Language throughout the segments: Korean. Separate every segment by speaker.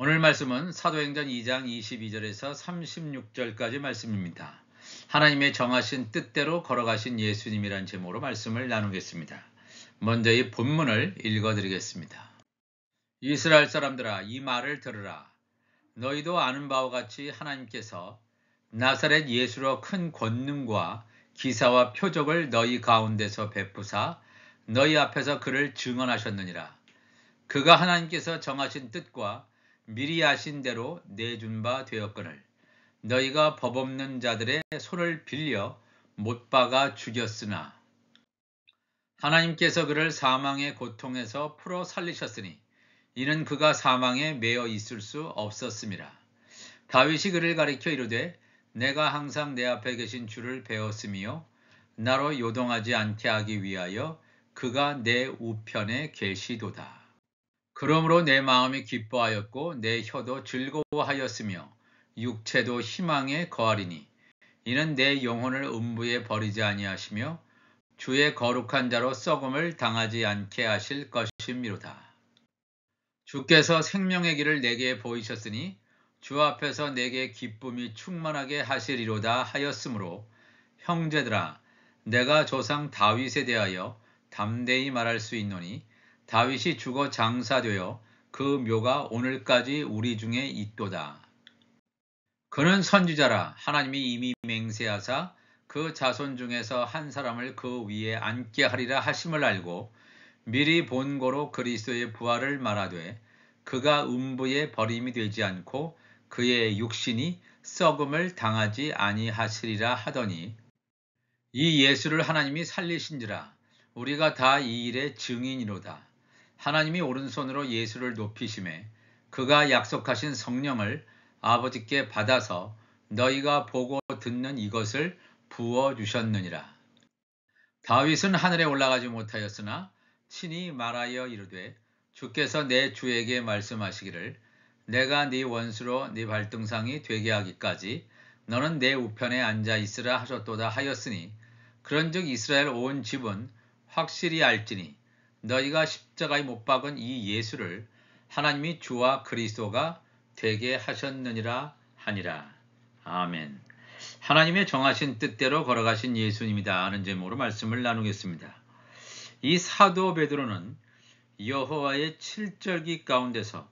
Speaker 1: 오늘 말씀은 사도행전 2장 22절에서 36절까지 말씀입니다. 하나님의 정하신 뜻대로 걸어가신 예수님이란 제목으로 말씀을 나누겠습니다. 먼저 이 본문을 읽어드리겠습니다. 이스라엘 사람들아, 이 말을 들으라. 너희도 아는 바와 같이 하나님께서 나사렛 예수로 큰 권능과 기사와 표적을 너희 가운데서 베푸사 너희 앞에서 그를 증언하셨느니라. 그가 하나님께서 정하신 뜻과 미리 아신 대로 내준 바 되었거늘 너희가 법 없는 자들의 손을 빌려 못 박아 죽였으나 하나님께서 그를 사망의 고통에서 풀어 살리셨으니 이는 그가 사망에 매여 있을 수 없었음이라. 다윗이 그를 가리켜 이르되 내가 항상 내 앞에 계신 주를 배웠으며 나로 요동하지 않게 하기 위하여 그가 내 우편에 계시도다. 그러므로 내 마음이 기뻐하였고 내 혀도 즐거워하였으며 육체도 희망에 거하리니 이는 내 영혼을 음부에 버리지 아니하시며 주의 거룩한 자로 썩음을 당하지 않게 하실 것임이로다. 주께서 생명의 길을 내게 보이셨으니 주 앞에서 내게 기쁨이 충만하게 하시리로다 하였으므로 형제들아, 내가 조상 다윗에 대하여 담대히 말할 수 있노니 다윗이 죽어 장사되어 그 묘가 오늘까지 우리 중에 있도다. 그는 선지자라. 하나님이 이미 맹세하사 그 자손 중에서 한 사람을 그 위에 앉게 하리라 하심을 알고 미리 본고로 그리스도의 부활을 말하되 그가 음부에 버림이 되지 않고 그의 육신이 썩음을 당하지 아니하시리라 하더니 이 예수를 하나님이 살리신지라. 우리가 다 이 일의 증인이로다. 하나님이 오른손으로 예수를 높이심에 그가 약속하신 성령을 아버지께 받아서 너희가 보고 듣는 이것을 부어주셨느니라. 다윗은 하늘에 올라가지 못하였으나 친히 말하여 이르되 주께서 내 주에게 말씀하시기를 내가 네 원수로 네 발등상이 되게 하기까지 너는 내 우편에 앉아 있으라 하셨도다 하였으니 그런즉 이스라엘 온 집은 확실히 알지니 너희가 십자가에 못 박은 이 예수를 하나님이 주와 그리스도가 되게 하셨느니라 하니라. 아멘. 하나님의 정하신 뜻대로 걸어가신 예수님이다 하는 제목으로 말씀을 나누겠습니다. 이 사도 베드로는 여호와의 7절기 가운데서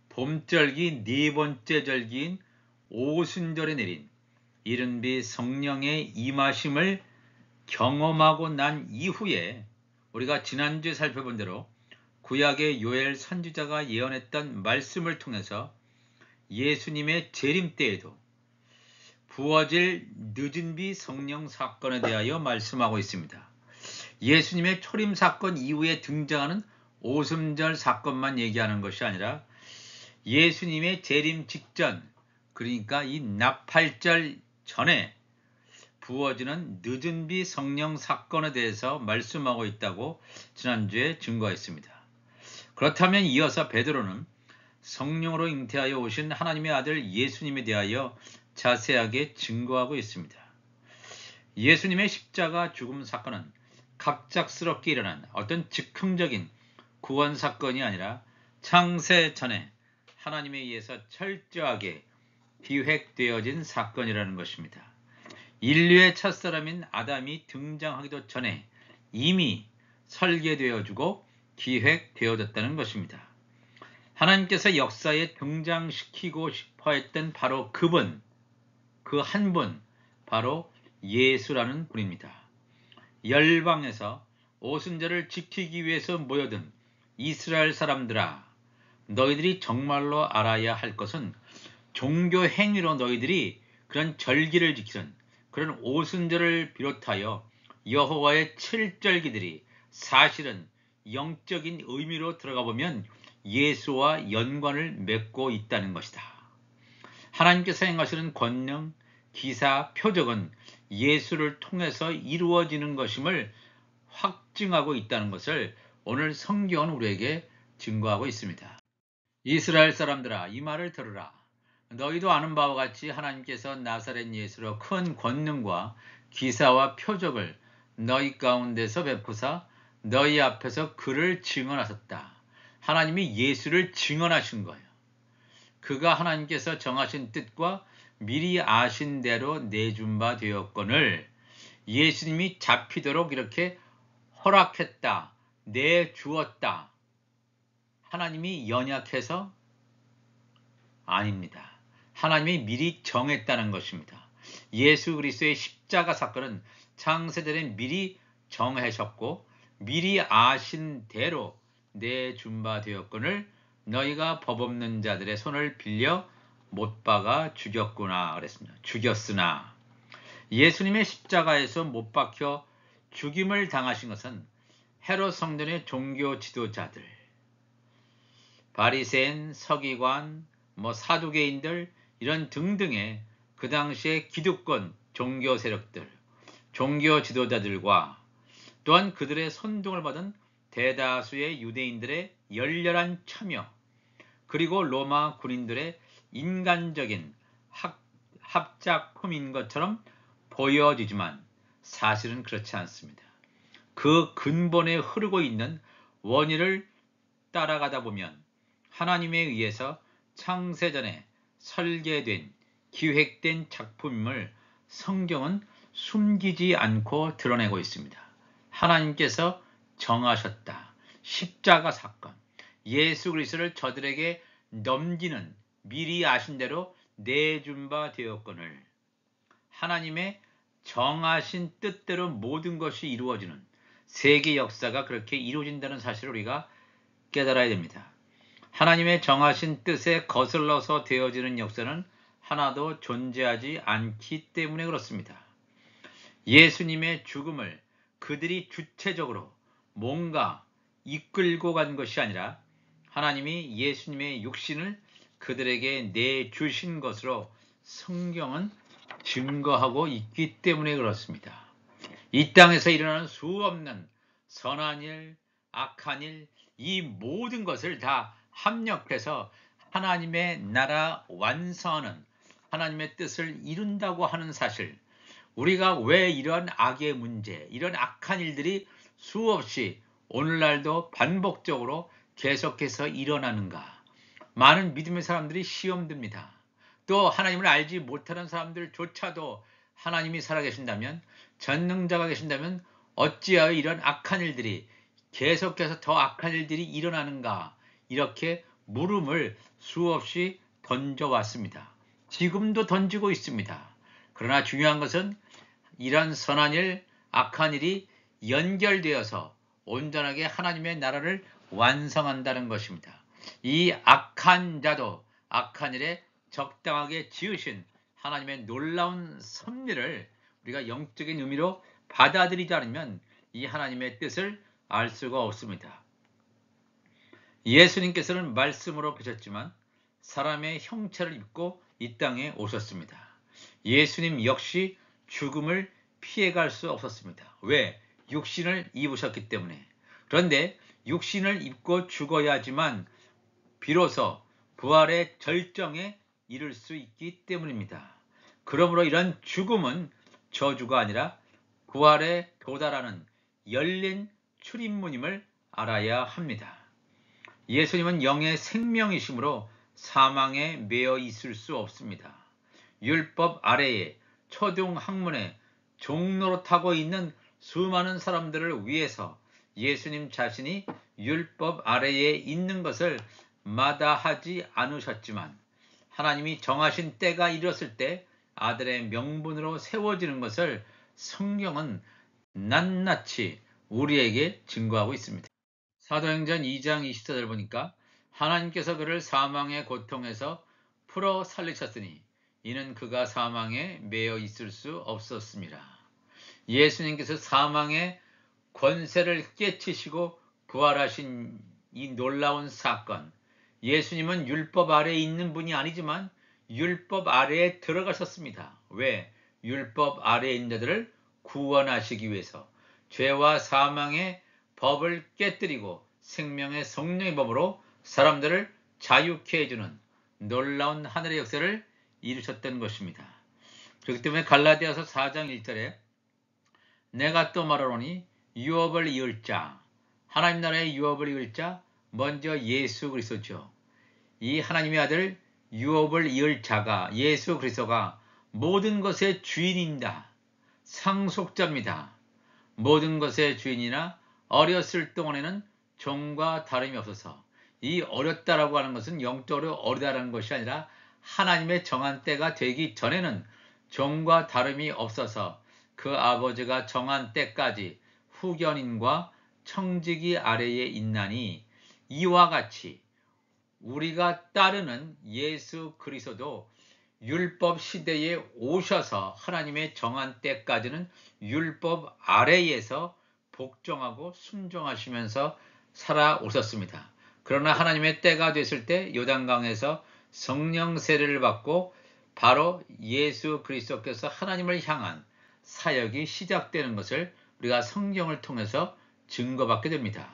Speaker 1: 봄절기 네 번째 절기인 오순절에 내린 이른비 성령의 임하심을 경험하고 난 이후에 우리가 지난주에 살펴본 대로 구약의 요엘 선지자가 예언했던 말씀을 통해서 예수님의 재림 때에도 부어질 늦은 비 성령 사건에 대하여 말씀하고 있습니다. 예수님의 초림 사건 이후에 등장하는 오순절 사건만 얘기하는 것이 아니라 예수님의 재림 직전, 그러니까 이 나팔절 전에 부어지는 늦은 비 성령 사건에 대해서 말씀하고 있다고 지난주에 증거했습니다. 그렇다면 이어서 베드로는 성령으로 잉태하여 오신 하나님의 아들 예수님에 대하여 자세하게 증거하고 있습니다. 예수님의 십자가 죽음 사건은 갑작스럽게 일어난 어떤 즉흥적인 구원 사건이 아니라 창세 전에 하나님에 의해서 철저하게 기획되어진 사건이라는 것입니다. 인류의 첫사람인 아담이 등장하기도 전에 이미 설계되어지고 기획되어졌다는 것입니다. 하나님께서 역사에 등장시키고 싶어 했던 바로 그분, 그 한 분, 바로 예수라는 분입니다. 열방에서 오순절을 지키기 위해서 모여든 이스라엘 사람들아, 너희들이 정말로 알아야 할 것은 종교 행위로 너희들이 그런 절기를 지키는 그런 오순절을 비롯하여 여호와의 7절기들이 사실은 영적인 의미로 들어가 보면 예수와 연관을 맺고 있다는 것이다. 하나님께서 행하시는 권능, 기사, 표적은 예수를 통해서 이루어지는 것임을 확증하고 있다는 것을 오늘 성경은 우리에게 증거하고 있습니다. 이스라엘 사람들아, 이 말을 들으라. 너희도 아는 바와 같이 하나님께서 나사렛 예수로 큰 권능과 기사와 표적을 너희 가운데서 베푸사 너희 앞에서 그를 증언하셨다. 하나님이 예수를 증언하신 거예요. 그가 하나님께서 정하신 뜻과 미리 아신 대로 내준 바 되었거늘 예수님이 잡히도록 이렇게 허락했다, 내주었다. 하나님이 연약해서? 아닙니다. 하나님이 미리 정했다는 것입니다. 예수 그리스도의 십자가 사건은 창세전에 미리 정하셨고 미리 아신 대로 내준 바 되었거늘 너희가 법 없는 자들의 손을 빌려 못 박아 죽였구나 그랬습니다. 죽였으나 예수님의 십자가에서 못 박혀 죽임을 당하신 것은 헤롯 성전의 종교 지도자들, 바리새인, 서기관, 사두개인들 이런 등등의 그 당시의 기득권 종교 세력들, 종교 지도자들과 또한 그들의 선동을 받은 대다수의 유대인들의 열렬한 참여, 그리고 로마 군인들의 인간적인 합작품인 것처럼 보여지지만 사실은 그렇지 않습니다. 그 근본에 흐르고 있는 원인을 따라가다 보면 하나님에 의해서 창세전에 설계된 기획된 작품임을 성경은 숨기지 않고 드러내고 있습니다. 하나님께서 정하셨다. 십자가 사건, 예수 그리스도를 저들에게 넘기는 미리 아신 대로 내준 바 되었거늘 하나님의 정하신 뜻대로 모든 것이 이루어지는 세계 역사가 그렇게 이루어진다는 사실을 우리가 깨달아야 됩니다. 하나님의 정하신 뜻에 거슬러서 되어지는 역사는 하나도 존재하지 않기 때문에 그렇습니다. 예수님의 죽음을 그들이 주체적으로 뭔가 이끌고 간 것이 아니라 하나님이 예수님의 육신을 그들에게 내주신 것으로 성경은 증거하고 있기 때문에 그렇습니다. 이 땅에서 일어나는 수없는 선한 일, 악한 일, 이 모든 것을 다 합력해서 하나님의 나라 완성하는 하나님의 뜻을 이룬다고 하는 사실, 우리가 왜 이런 악의 문제, 이런 악한 일들이 수없이 오늘날도 반복적으로 계속해서 일어나는가? 많은 믿음의 사람들이 시험 듭니다. 또 하나님을 알지 못하는 사람들조차도 하나님이 살아계신다면, 전능자가 계신다면 어찌하여 이런 악한 일들이 계속해서 더 악한 일들이 일어나는가? 이렇게 물음을 수없이 던져왔습니다. 지금도 던지고 있습니다. 그러나 중요한 것은 이런 선한 일, 악한 일이 연결되어서 온전하게 하나님의 나라를 완성한다는 것입니다. 이 악한 자도 악한 일에 적당하게 지으신 하나님의 놀라운 섭리를 우리가 영적인 의미로 받아들이지 않으면 이 하나님의 뜻을 알 수가 없습니다. 예수님께서는 말씀으로 뵈셨지만 사람의 형체를 입고 이 땅에 오셨습니다. 예수님 역시 죽음을 피해갈 수 없었습니다. 왜? 육신을 입으셨기 때문에. 그런데 육신을 입고 죽어야지만 비로소 부활의 절정에 이를 수 있기 때문입니다. 그러므로 이런 죽음은 저주가 아니라 부활에 도달하는 열린 출입문임을 알아야 합니다. 예수님은 영의 생명이시므로 사망에 매여 있을 수 없습니다. 율법 아래에 초등 학문에 종노릇하고 있는 수많은 사람들을 위해서 예수님 자신이 율법 아래에 있는 것을 마다하지 않으셨지만 하나님이 정하신 때가 이르렀을 때 아들의 명분으로 세워지는 것을 성경은 낱낱이 우리에게 증거하고 있습니다. 사도행전 2장 24절 보니까 하나님께서 그를 사망의 고통에서 풀어 살리셨으니 이는 그가 사망에 매여 있을 수 없었습니다. 예수님께서 사망의 권세를 깨치시고 부활하신 이 놀라운 사건, 예수님은 율법 아래에 있는 분이 아니지만 율법 아래에 들어가셨습니다. 왜? 율법 아래에 있는 자들을 구원하시기 위해서 죄와 사망의 법을 깨뜨리고 생명의 성령의 법으로 사람들을 자유케 해주는 놀라운 하늘의 역사를 이루셨던 것입니다. 그렇기 때문에 갈라디아서 4장 1절에 내가 또 말하노니 유업을 이을 자, 하나님 나라의 유업을 이을 자 먼저 예수 그리스도죠. 이 하나님의 아들 유업을 이을 자가 예수 그리스도가 모든 것의 주인입니다. 상속자입니다. 모든 것의 주인이나 어렸을 동안에는 종과 다름이 없어서 이 어렸다라고 하는 것은 영적으로 어리다라는 것이 아니라 하나님의 정한 때가 되기 전에는 종과 다름이 없어서 그 아버지가 정한 때까지 후견인과 청지기 아래에 있나니 이와 같이 우리가 따르는 예수 그리스도도 율법 시대에 오셔서 하나님의 정한 때까지는 율법 아래에서 복종하고 순종하시면서 살아오셨습니다. 그러나 하나님의 때가 됐을 때 요단강에서 성령 세례를 받고 바로 예수 그리스도께서 하나님을 향한 사역이 시작되는 것을 우리가 성경을 통해서 증거받게 됩니다.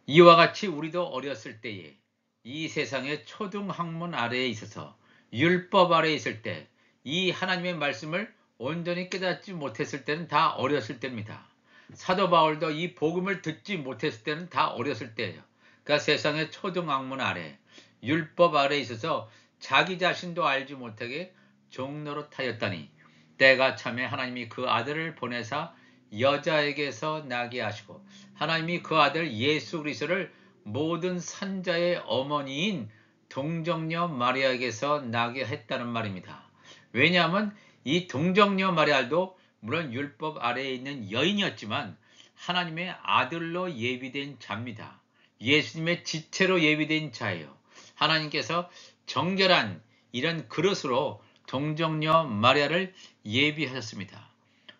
Speaker 1: 이와 같이 우리도 어렸을 때에 이 세상의 초등학문 아래에 있어서 율법 아래에 있을 때 이 하나님의 말씀을 온전히 깨닫지 못했을 때는 다 어렸을 때입니다. 사도 바울도 이 복음을 듣지 못했을 때는 다 어렸을 때예요. 그러니까 세상의 초등학문 아래 율법 아래에 있어서 자기 자신도 알지 못하게 종노릇하였다니 때가 참에 하나님이 그 아들을 보내사 여자에게서 나게 하시고 하나님이 그 아들 예수 그리스도를 모든 산자의 어머니인 동정녀 마리아에게서 나게 했다는 말입니다. 왜냐하면 이 동정녀 마리아도 물론 율법 아래에 있는 여인이었지만 하나님의 아들로 예비된 자입니다. 예수님의 지체로 예비된 자예요. 하나님께서 정결한 이런 그릇으로 동정녀 마리아를 예비하셨습니다.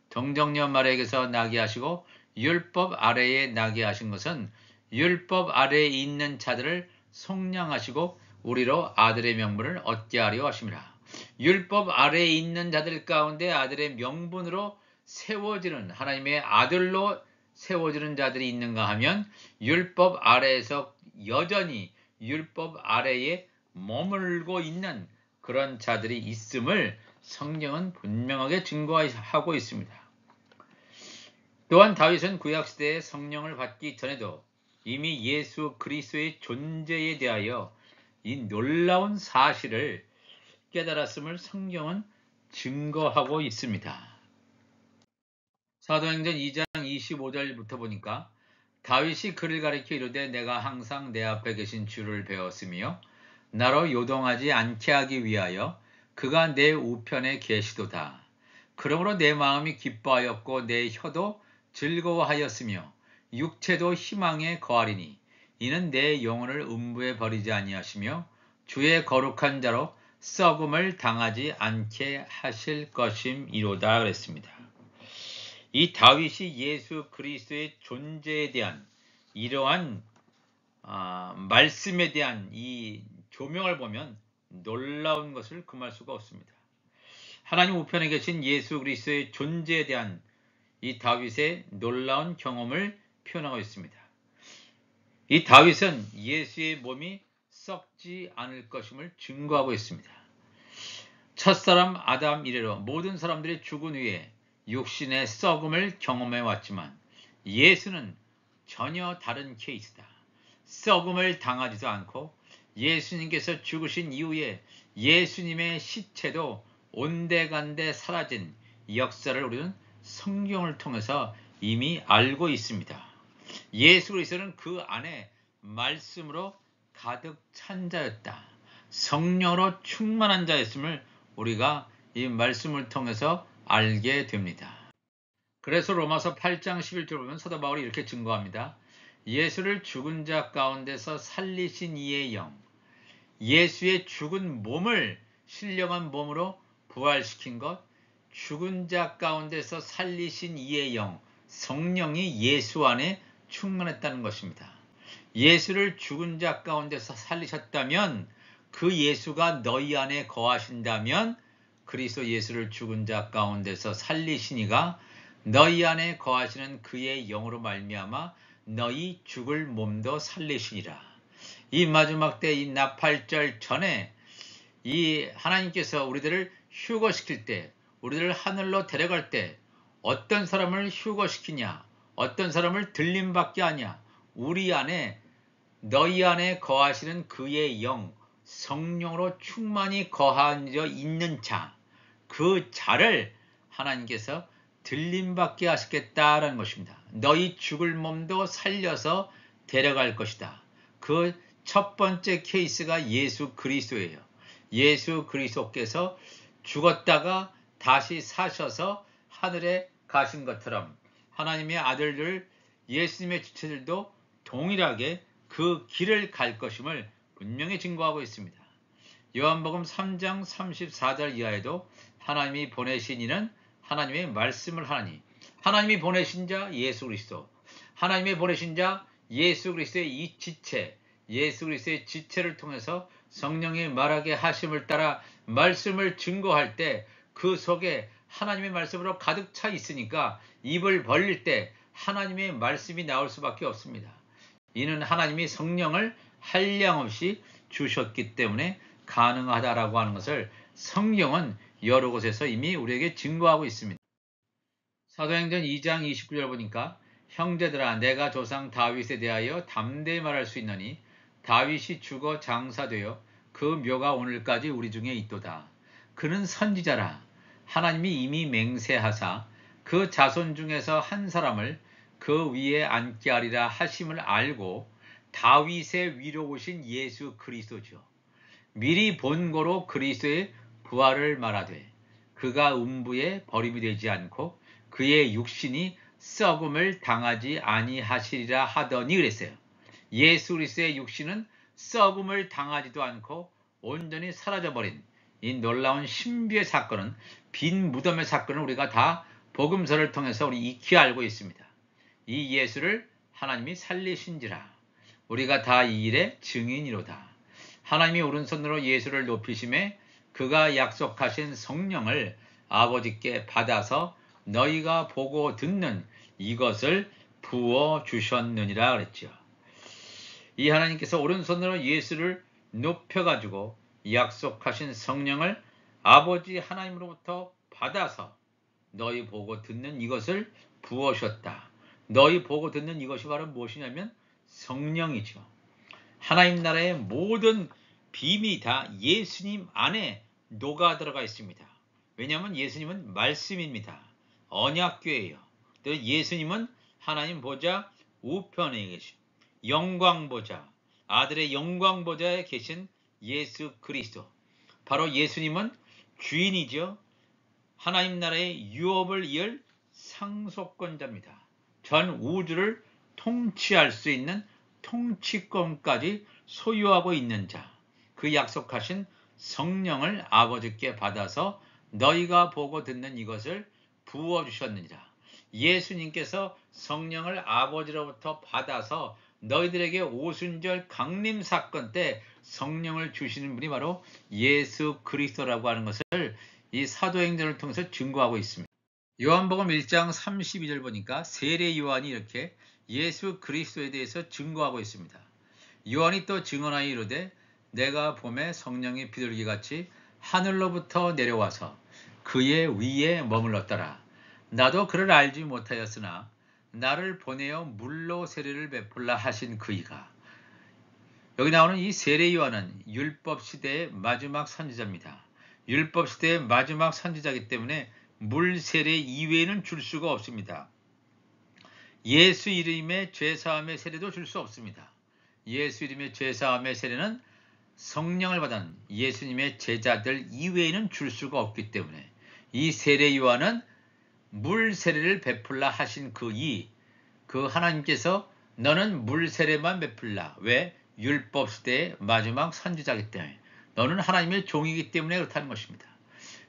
Speaker 1: 동정녀 마리아에게서 나게 하시고 율법 아래에 나게 하신 것은 율법 아래에 있는 자들을 속량하시고 우리로 아들의 명분을 얻게 하려 하심이라. 율법 아래에 있는 자들 가운데 아들의 명분으로 세워지는 하나님의 아들로 세워지는 자들이 있는가 하면 율법 아래에서 여전히 율법 아래에 머물고 있는 그런 자들이 있음을 성경은 분명하게 증거하고 있습니다. 또한 다윗은 구약시대에 성령을 받기 전에도 이미 예수 그리스도의 존재에 대하여 이 놀라운 사실을 깨달았음을 성경은 증거하고 있습니다. 사도행전 2장 25절부터 보니까 다윗이 그를 가리켜 이르되 내가 항상 내 앞에 계신 주를 배웠으며 나로 요동하지 않게 하기 위하여 그가 내 우편에 계시도다. 그러므로 내 마음이 기뻐하였고 내 혀도 즐거워하였으며 육체도 희망에 거하리니 이는 내 영혼을 음부에 버리지 아니하시며 주의 거룩한 자로 썩음을 당하지 않게 하실 것임이로다 그랬습니다. 이 다윗이 예수 그리스도의 존재에 대한 이러한 말씀에 대한 이 조명을 보면 놀라운 것을 금할 수가 없습니다. 하나님 우편에 계신 예수 그리스도의 존재에 대한 이 다윗의 놀라운 경험을 표현하고 있습니다. 이 다윗은 예수의 몸이 썩지 않을 것임을 증거하고 있습니다. 첫사람 아담 이래로 모든 사람들이 죽은 후에 육신의 썩음을 경험해 왔지만 예수는 전혀 다른 케이스다. 썩음을 당하지도 않고 예수님께서 죽으신 이후에 예수님의 시체도 온데간데 사라진 역사를 우리는 성경을 통해서 이미 알고 있습니다. 예수 그리스도는 그 안에 말씀으로 가득 찬 자였다. 성령으로 충만한 자였음을 우리가 이 말씀을 통해서 알게 됩니다. 그래서 로마서 8장 11절 보면 사도 바울이 이렇게 증거합니다. 예수를 죽은 자 가운데서 살리신 이의 영, 예수의 죽은 몸을 신령한 몸으로 부활시킨 것, 죽은 자 가운데서 살리신 이의 영, 성령이 예수 안에 충만했다는 것입니다. 예수를 죽은 자 가운데서 살리셨다면 그 예수가 너희 안에 거하신다면 그리스도 예수를 죽은 자 가운데서 살리신 이가 너희 안에 거하시는 그의 영으로 말미암아 너희 죽을 몸도 살리시니라. 이 마지막 때 이 나팔절 전에 이 하나님께서 우리들을 휴거시킬 때, 우리들을 하늘로 데려갈 때 어떤 사람을 휴거시키냐, 어떤 사람을 들림받게 하냐, 우리 안에 너희 안에 거하시는 그의 영, 성령으로 충만히 거하여 있는 자, 그 자를 하나님께서 들림받게 하시겠다라는 것입니다. 너희 죽을 몸도 살려서 데려갈 것이다. 그 첫 번째 케이스가 예수 그리스도예요. 예수 그리스도께서 죽었다가 다시 사셔서 하늘에 가신 것처럼 하나님의 아들들, 예수님의 지체들도 동일하게 그 길을 갈 것임을 분명히 증거하고 있습니다. 요한복음 3장 34절 이하에도 하나님이 보내신 이는 하나님의 말씀을 하나니, 하나님이 보내신 자 예수 그리스도, 하나님의 보내신 자 예수 그리스도의 이 지체, 예수 그리스도의 지체를 통해서 성령이 말하게 하심을 따라 말씀을 증거할 때 그 속에 하나님의 말씀으로 가득 차 있으니까 입을 벌릴 때 하나님의 말씀이 나올 수밖에 없습니다. 이는 하나님이 성령을 한량없이 주셨기 때문에 가능하다라고 하는 것을 성경은 여러 곳에서 이미 우리에게 증거하고 있습니다. 사도행전 2장 29절 보니까 형제들아 내가 조상 다윗에 대하여 담대히 말할 수 있느니 다윗이 죽어 장사되어 그 묘가 오늘까지 우리 중에 있도다. 그는 선지자라 하나님이 이미 맹세하사 그 자손 중에서 한 사람을 그 위에 앉게 하리라 하심을 알고 다윗의 위로 오신 예수 그리스도죠. 미리 본고로 그리스도의 부활을 말하되 그가 음부에 버림이 되지 않고 그의 육신이 썩음을 당하지 아니하시리라 하더니 그랬어요. 예수 그리스도의 육신은 썩음을 당하지도 않고 온전히 사라져버린 이 놀라운 신비의 사건은 빈 무덤의 사건을 우리가 다 복음서를 통해서 우리 익히 알고 있습니다. 이 예수를 하나님이 살리신지라 우리가 다 이 일의 증인이로다. 하나님이 오른손으로 예수를 높이심에 그가 약속하신 성령을 아버지께 받아서 너희가 보고 듣는 이것을 부어 주셨느니라 그랬죠. 이 하나님께서 오른손으로 예수를 높여가지고 약속하신 성령을 아버지 하나님으로부터 받아서 너희 보고 듣는 이것을 부으셨다. 너희 보고 듣는 이것이 바로 무엇이냐면 성령이죠. 하나님 나라의 모든 비밀이 다 예수님 안에 녹아 들어가 있습니다. 왜냐하면 예수님은 말씀입니다. 언약궤예요. 또 예수님은 하나님 보좌 우편에 계신 영광 보좌, 아들의 영광 보좌에 계신 예수 그리스도. 바로 예수님은 주인이죠. 하나님 나라의 유업을 이을 상속권자입니다. 전 우주를 통치할 수 있는 통치권까지 소유하고 있는 자. 그 약속하신 성령을 아버지께 받아서 너희가 보고 듣는 이것을 부어주셨느니라. 예수님께서 성령을 아버지로부터 받아서 너희들에게 오순절 강림 사건 때 성령을 주시는 분이 바로 예수 그리스도라고 하는 것을 이 사도행전을 통해서 증거하고 있습니다. 요한복음 1장 32절 보니까 세례 요한이 이렇게 예수 그리스도에 대해서 증거하고 있습니다. 요한이 또 증언하여 이르되 내가 봄에 성령이 비둘기같이 하늘로부터 내려와서 그의 위에 머물렀더라. 나도 그를 알지 못하였으나 나를 보내어 물로 세례를 베풀라 하신 그이가. 여기 나오는 이 세례 요한은 율법 시대의 마지막 선지자입니다. 율법 시대의 마지막 선지자이기 때문에 물 세례 이외에는 줄 수가 없습니다. 예수 이름의 죄사함의 세례도 줄 수 없습니다. 예수 이름의 죄사함의 세례는 성령을 받은 예수님의 제자들 이외에는 줄 수가 없기 때문에 이 세례 요한은 물 세례를 베풀라 하신 그 하나님께서 너는 물 세례만 베풀라. 왜? 율법 시대의 마지막 선지자이기 때문에. 너는 하나님의 종이기 때문에 그렇다는 것입니다.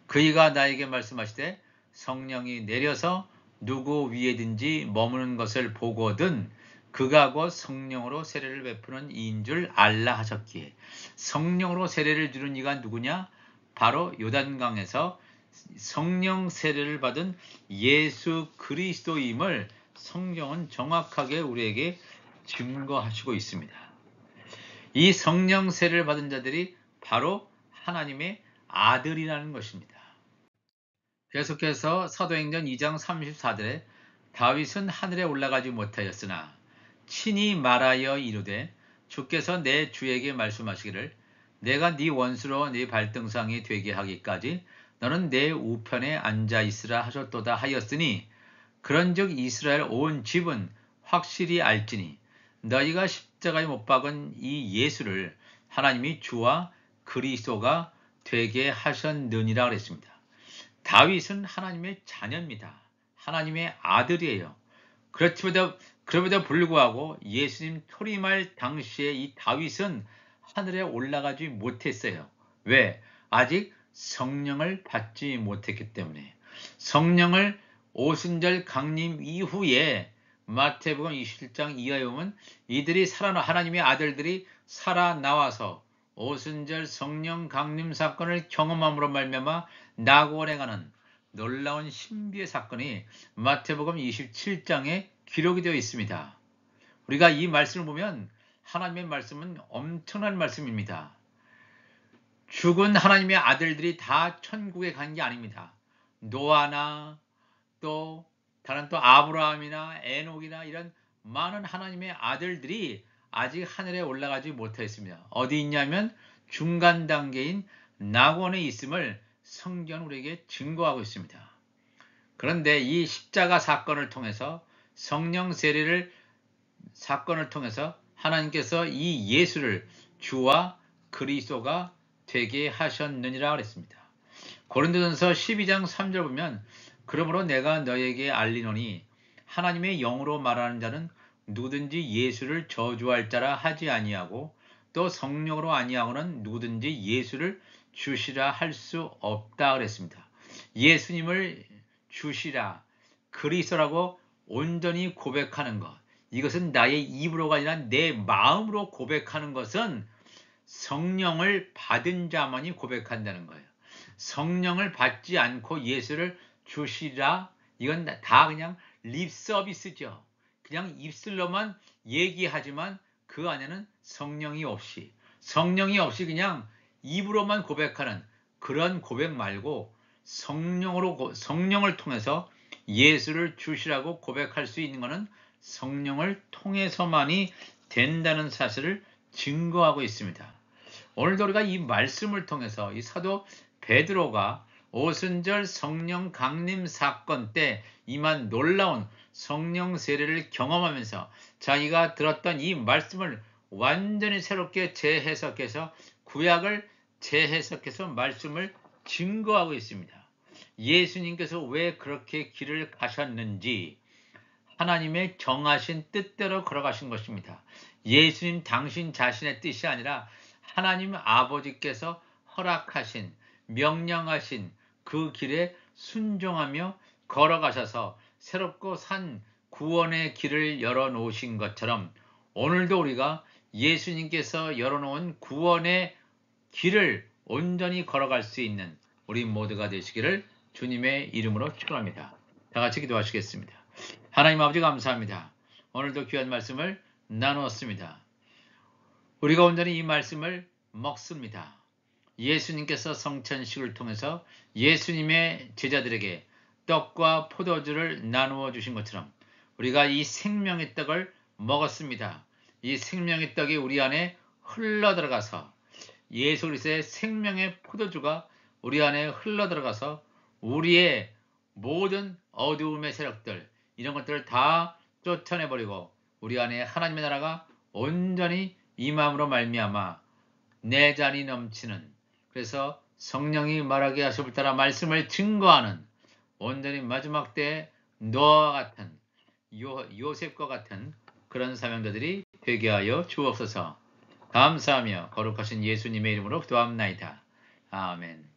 Speaker 1: 그이가 나에게 말씀하시되 성령이 내려서 누구 위에든지 머무는 것을 보거든 그가 곧 성령으로 세례를 베푸는 이인 줄 알라 하셨기에. 성령으로 세례를 주는 이가 누구냐? 바로 요단강에서 성령 세례를 받은 예수 그리스도임을 성경은 정확하게 우리에게 증거하시고 있습니다. 이 성령 세례를 받은 자들이 바로 하나님의 아들이라는 것입니다. 계속해서 사도행전 2장 34절에 다윗은 하늘에 올라가지 못하였으나 친히 말하여 이르되 주께서 내 주에게 말씀하시기를 내가 네 원수로 네 발등상이 되게 하기까지 너는 내 우편에 앉아 있으라 하셨도다 하였으니 그런즉 이스라엘 온 집은 확실히 알지니 너희가 십자가에 못 박은 이 예수를 하나님이 주와 그리스도가 되게 하셨느니라 그랬습니다. 다윗은 하나님의 자녀입니다. 하나님의 아들이에요. 그럼에도 불구하고 예수님 토림할 당시에 이 다윗은 하늘에 올라가지 못했어요. 왜? 아직 성령을 받지 못했기 때문에. 성령을 오순절 강림 이후에 마태복음 27장 이하에 보면 이들이 하나님의 아들들이 살아나와서 오순절 성령 강림 사건을 경험함으로 말미암아 나고원에 가는 놀라운 신비의 사건이 마태복음 27장에 기록이 되어 있습니다. 우리가 이 말씀을 보면 하나님의 말씀은 엄청난 말씀입니다. 죽은 하나님의 아들들이 다 천국에 간 게 아닙니다. 노아나 또 다른 또 아브라함이나 에녹이나 이런 많은 하나님의 아들들이 아직 하늘에 올라가지 못했습니다. 어디 있냐면 중간 단계인 낙원에 있음을 성경은 우리에게 증거하고 있습니다. 그런데 이 십자가 사건을 통해서 성령 세례를 사건을 통해서 하나님께서 이 예수를 주와 그리스도가 되게 하셨느니라 그랬습니다. 고린도전서 12장 3절 보면 그러므로 내가 너에게 알리노니 하나님의 영으로 말하는 자는 누구든지 예수를 저주할 자라 하지 아니하고 또 성령으로 아니하고는 누구든지 예수를 주시라 할 수 없다 그랬습니다. 예수님을 주시라 그리스도라고 온전히 고백하는 것, 이것은 나의 입으로가 아니라 내 마음으로 고백하는 것은 성령을 받은 자만이 고백한다는 거예요. 성령을 받지 않고 예수를 주시라, 이건 다 그냥 립 서비스죠. 그냥 입술로만 얘기하지만 그 안에는 성령이 없이 그냥 입으로만 고백하는 그런 고백 말고 성령을 통해서 예수를 주시라고 고백할 수 있는 것은 성령을 통해서만이 된다는 사실을 증거하고 있습니다. 오늘도 우리가 이 말씀을 통해서 이 사도 베드로가 오순절 성령 강림 사건 때 임한 놀라운 성령 세례를 경험하면서 자기가 들었던 이 말씀을 완전히 새롭게 재해석해서 구약을 재해석해서 말씀을 증거하고 있습니다. 예수님께서 왜 그렇게 길을 가셨는지 하나님의 정하신 뜻대로 걸어가신 것입니다. 예수님 당신 자신의 뜻이 아니라 하나님 아버지께서 허락하신 명령하신 그 길에 순종하며 걸어가셔서 새롭고 산 구원의 길을 열어놓으신 것처럼 오늘도 우리가 예수님께서 열어놓은 구원의 길을 온전히 걸어갈 수 있는 우리 모두가 되시기를 주님의 이름으로 축원합니다. 다 같이 기도하시겠습니다. 하나님 아버지 감사합니다. 오늘도 귀한 말씀을 나누었습니다. 우리가 온전히 이 말씀을 먹습니다. 예수님께서 성찬식을 통해서 예수님의 제자들에게 떡과 포도주를 나누어 주신 것처럼 우리가 이 생명의 떡을 먹었습니다. 이 생명의 떡이 우리 안에 흘러들어가서 예수 그리스도의 생명의 포도주가 우리 안에 흘러들어가서 우리의 모든 어두움의 세력들 이런 것들을 다 쫓아내버리고 우리 안에 하나님의 나라가 온전히 임함으로 말미암아 내 잔이 넘치는, 그래서 성령이 말하게 하심을 따라 말씀을 증거하는 온전히 마지막 때 노아와 같은 요셉과 같은 그런 사명자들이 되게 하여 주옵소서. 감사하며 거룩하신 예수님의 이름으로 기도합나이다. 아멘.